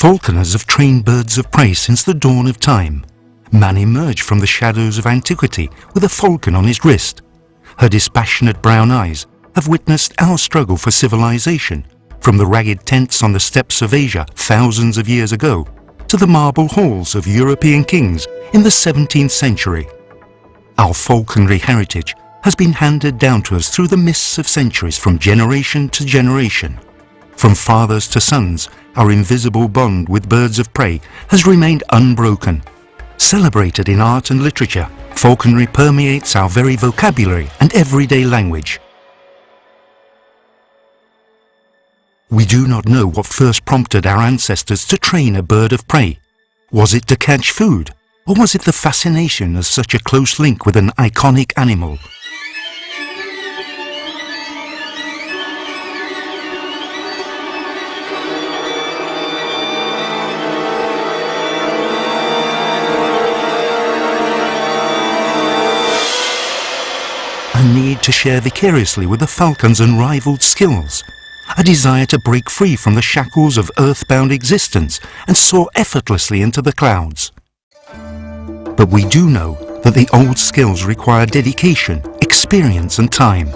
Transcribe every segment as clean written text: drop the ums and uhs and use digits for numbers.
Falconers have trained birds of prey since the dawn of time. Man emerged from the shadows of antiquity with a falcon on his wrist. Her dispassionate brown eyes have witnessed our struggle for civilization, from the ragged tents on the steppes of Asia thousands of years ago to the marble halls of European kings in the 17th century. Our falconry heritage has been handed down to us through the mists of centuries from generation to generation. From fathers to sons, our invisible bond with birds of prey has remained unbroken. Celebrated in art and literature, falconry permeates our very vocabulary and everyday language. We do not know what first prompted our ancestors to train a bird of prey. Was it to catch food, or was it the fascination of such a close link with an iconic animal? A need to share vicariously with the falcon's unrivaled skills, a desire to break free from the shackles of earthbound existence and soar effortlessly into the clouds. But we do know that the old skills require dedication, experience and time,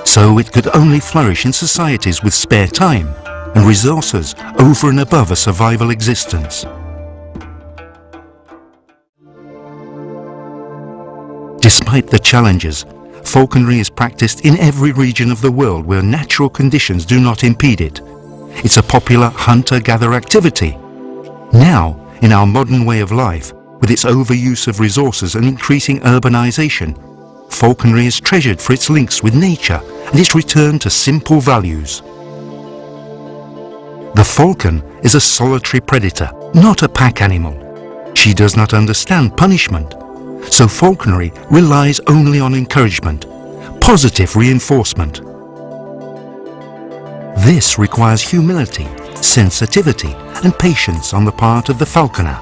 so it could only flourish in societies with spare time and resources over and above a survival existence. Despite the challenges, falconry is practiced in every region of the world where natural conditions do not impede it. It's a popular hunter-gatherer activity. Now, in our modern way of life, with its overuse of resources and increasing urbanization, falconry is treasured for its links with nature and its return to simple values. The falcon is a solitary predator, not a pack animal. She does not understand punishment. So falconry relies only on encouragement, positive reinforcement. This requires humility, sensitivity and patience on the part of the falconer.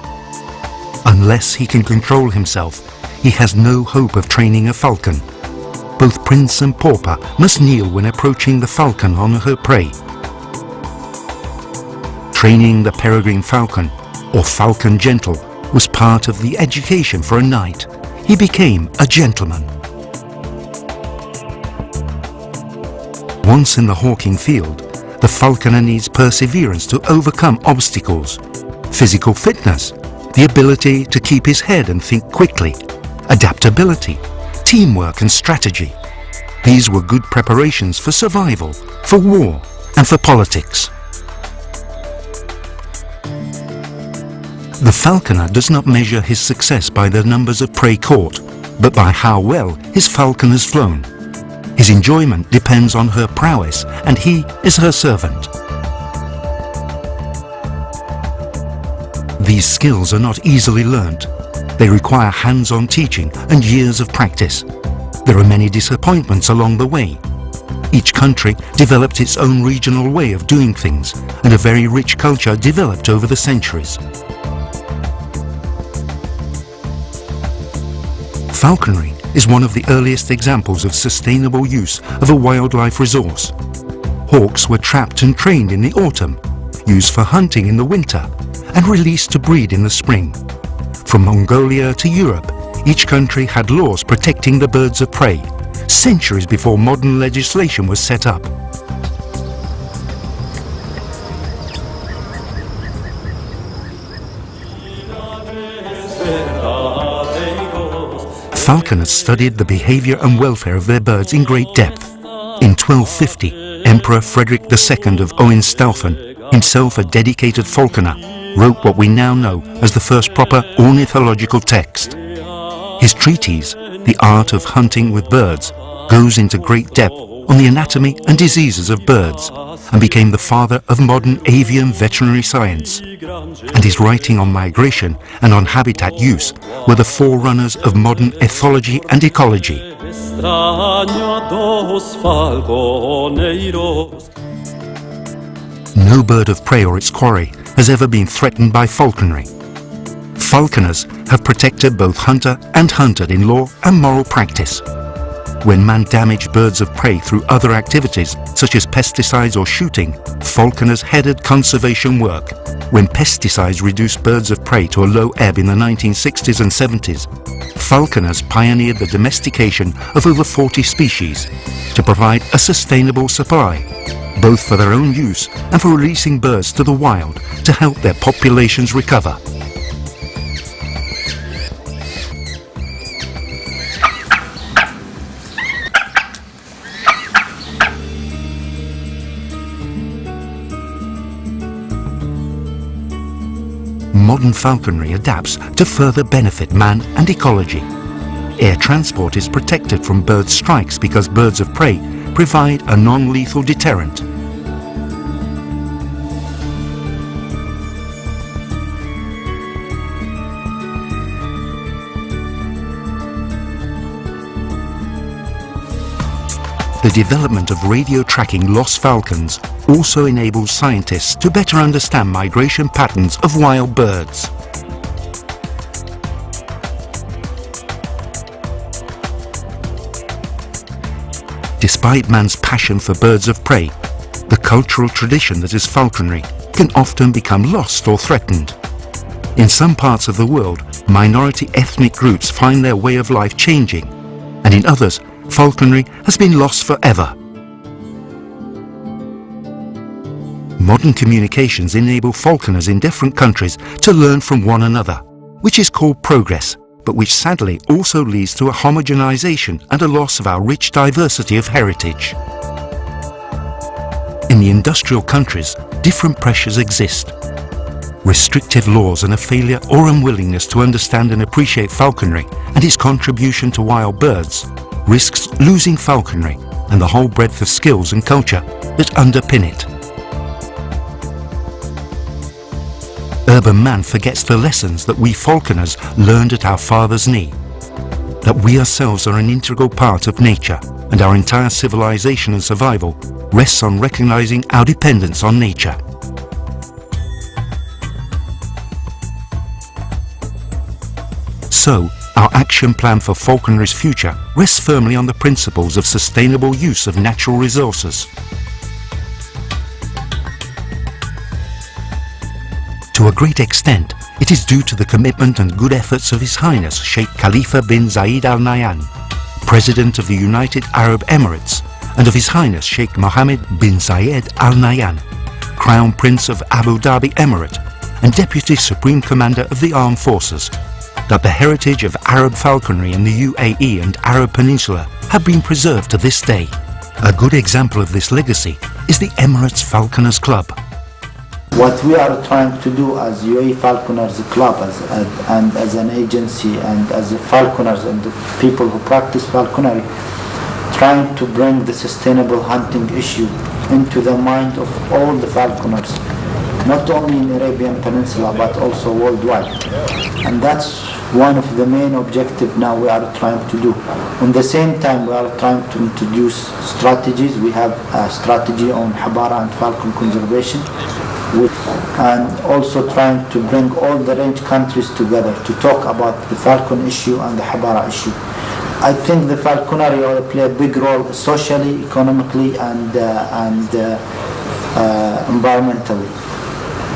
Unless he can control himself, he has no hope of training a falcon. Both prince and pauper must kneel when approaching the falcon on her prey. Training the peregrine falcon, or falcon gentle, was part of the education for a knight. He became a gentleman. Once in the hawking field, the falconer needs perseverance to overcome obstacles, physical fitness, the ability to keep his head and think quickly, adaptability, teamwork and strategy. These were good preparations for survival, for war and for politics. The falconer does not measure his success by the numbers of prey caught, but by how well his falcon has flown. His enjoyment depends on her prowess, and he is her servant. These skills are not easily learnt. They require hands-on teaching and years of practice. There are many disappointments along the way. Each country developed its own regional way of doing things, and a very rich culture developed over the centuries. Falconry is one of the earliest examples of sustainable use of a wildlife resource. Hawks were trapped and trained in the autumn, used for hunting in the winter, and released to breed in the spring. From Mongolia to Europe, each country had laws protecting the birds of prey, centuries before modern legislation was set up. Falconers studied the behavior and welfare of their birds in great depth. In 1250, Emperor Frederick II of Hohenstaufen, himself a dedicated falconer, wrote what we now know as the first proper ornithological text. His treatise, The Art of Hunting with Birds, goes into great depth on the anatomy and diseases of birds, and became the father of modern avium veterinary science. And his writing on migration and on habitat use were the forerunners of modern ethology and ecology. No bird of prey or its quarry has ever been threatened by falconry. Falconers have protected both hunter and hunted in law and moral practice. When man damaged birds of prey through other activities, such as pesticides or shooting, falconers headed conservation work. When pesticides reduced birds of prey to a low ebb in the 1960s and 70s, falconers pioneered the domestication of over 40 species to provide a sustainable supply, both for their own use and for releasing birds to the wild to help their populations recover. Modern falconry adapts to further benefit man and ecology. Air transport is protected from bird strikes because birds of prey provide a non-lethal deterrent. The development of radio tracking lost falcons also enables scientists to better understand migration patterns of wild birds. Despite man's passion for birds of prey, the cultural tradition that is falconry can often become lost or threatened. In some parts of the world, minority ethnic groups find their way of life changing, and in others, falconry has been lost forever. Modern communications enable falconers in different countries to learn from one another, which is called progress, but which sadly also leads to a homogenization and a loss of our rich diversity of heritage. In the industrial countries, different pressures exist. Restrictive laws and a failure or unwillingness to understand and appreciate falconry and its contribution to wild birds risks losing falconry and the whole breadth of skills and culture that underpin it. Urban man forgets the lessons that we falconers learned at our father's knee, that we ourselves are an integral part of nature and our entire civilization and survival rests on recognizing our dependence on nature. So, our action plan for falconry's future rests firmly on the principles of sustainable use of natural resources. To a great extent, it is due to the commitment and good efforts of His Highness Sheikh Khalifa bin Zayed Al Nahyan, President of the United Arab Emirates, and of His Highness Sheikh Mohammed bin Zayed Al Nahyan, Crown Prince of Abu Dhabi Emirate and Deputy Supreme Commander of the Armed Forces, that the heritage of Arab falconry in the UAE and Arab Peninsula have been preserved to this day. A good example of this legacy is the Emirates Falconers Club. What we are trying to do as UAE Falconers Club and as an agency and as falconers and the people who practice falconry, trying to bring the sustainable hunting issue into the mind of all the falconers, not only in the Arabian Peninsula but also worldwide. And that's one of the main objectives now we are trying to do. At the same time, we are trying to introduce strategies. We have a strategy on Habara and falcon conservation, and also trying to bring all the range countries together to talk about the falcon issue and the Habara issue. I think the falconry will play a big role socially, economically, and environmentally.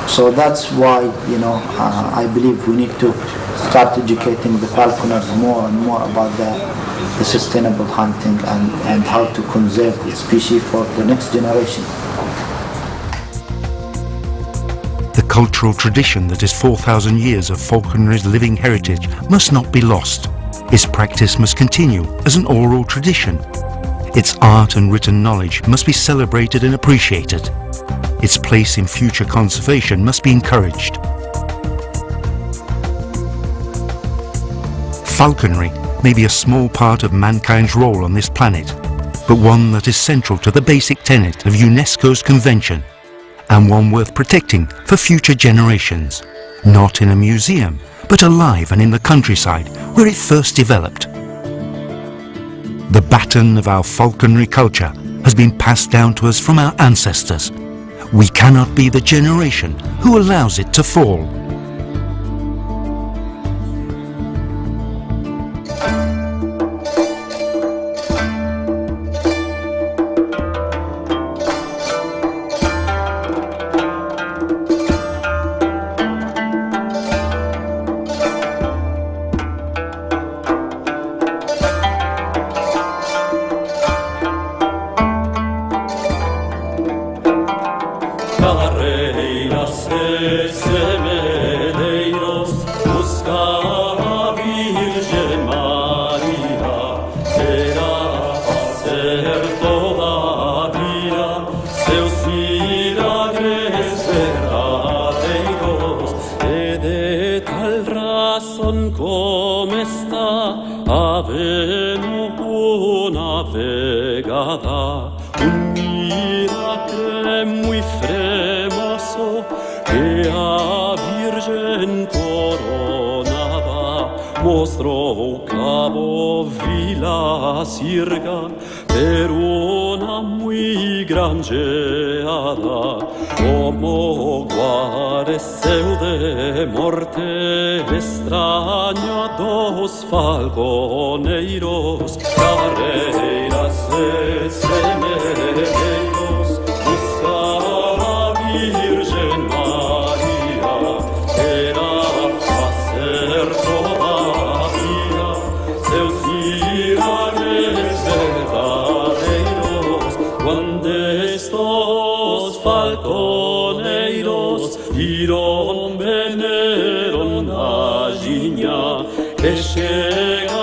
So that's why, I believe we need to start educating the falconers more and more about the sustainable hunting and how to conserve the species for the next generation. The cultural tradition that is 4,000 years of falconry's living heritage must not be lost. Its practice must continue as an oral tradition. Its art and written knowledge must be celebrated and appreciated. Its place in future conservation must be encouraged. Falconry may be a small part of mankind's role on this planet, but one that is central to the basic tenet of UNESCO's convention, and one worth protecting for future generations, not in a museum, but alive and in the countryside where it first developed. The baton of our falconry culture has been passed down to us from our ancestors. We cannot be the generation who allows it to fall. carreiras e semeleiros, busca a Virgem Maria, será fazer todavia seus milagres verdadeiros, e de tal razón como está havendo una vegada, un milagre muy fremoso que a Virgen coronada mostrou cabo Vila Sirga per una muy granjeada, como guareceu de morte extraña dos falconeiros, carreiras e semeleiros, busca a Virgem Maria, era fazer todavia seus milagres verdadeiros, quando estos falconeiros viron veneron a Ginha, que chega